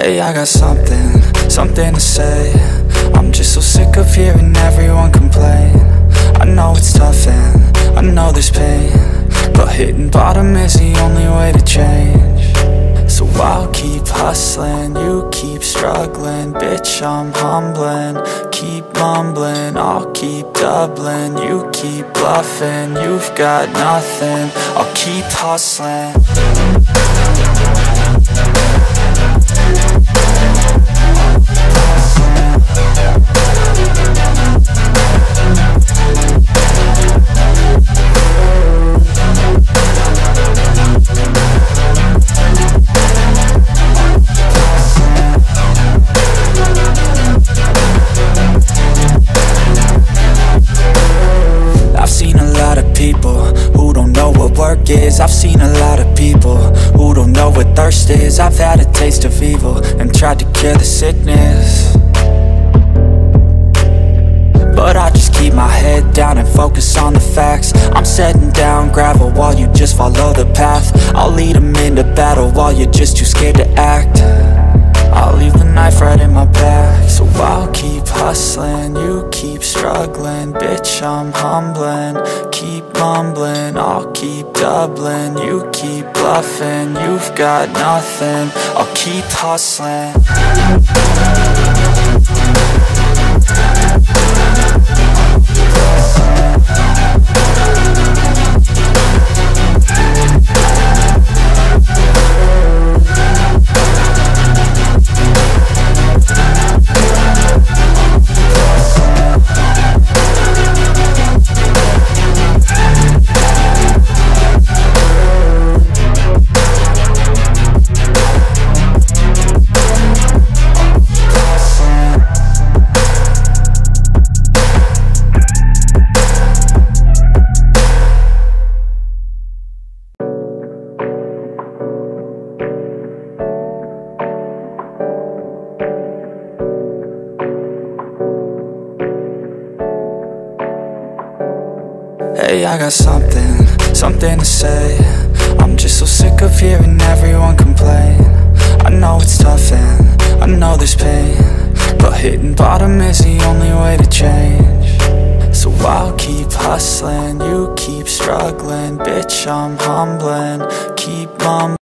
Hey, I got something to say. I'm just so sick of hearing everyone complain. I know it's tough and I know there's pain, but hitting bottom is the only way to change. So I'll keep hustling, you keep struggling. Bitch, I'm humbling, keep mumbling. I'll keep doubling, you keep bluffing. You've got nothing, I'll keep hustling. I've seen a lot of people who don't know what work is. I've seen a lot of people who don't know what thirst is. I've had a taste of evil and tried to cure the sickness, but I just keep my head down and focus on the facts. I'm setting down gravel while you just follow the path. I'll lead them into battle while you're just too scared to act. I'll leave the knife right in my back. So I'll keep hustling, you keep struggling. Bitch, I'm humbling, keep mumbling. I'll keep doubling, you keep bluffing. You've got nothing, I'll keep hustling. Hey, I got something to say. I'm just so sick of hearing everyone complain. I know it's tough and I know there's pain, but hitting bottom is the only way to change. So I'll keep hustling, you keep struggling. Bitch, I'm humbling, keep mumbling.